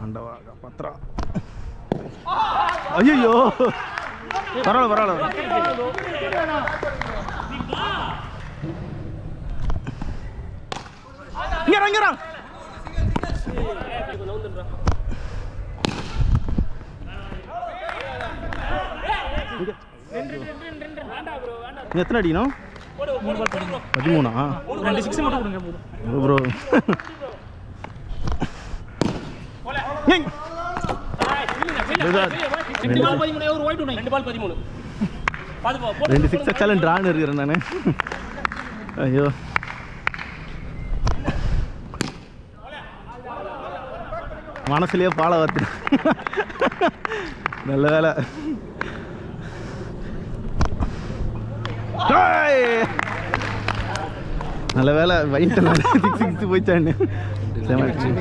ஆண்டவா பத்திரா. ஐயோ பரவாயில்ல இங்கடா எத்தனை அடிக்கணும்? 13. 2 6 மட்டும் கொடுங்க ப்ரோ. ரெண்டு 6 அச்சாலும் ட்ரான்னு இருக்கிறேன் நான். ஐயோ மனசுலயே பாலை வாத்து. நல்ல வேலை. நல்ல வேலை வயிற்று 6 போயிச்சான்னு.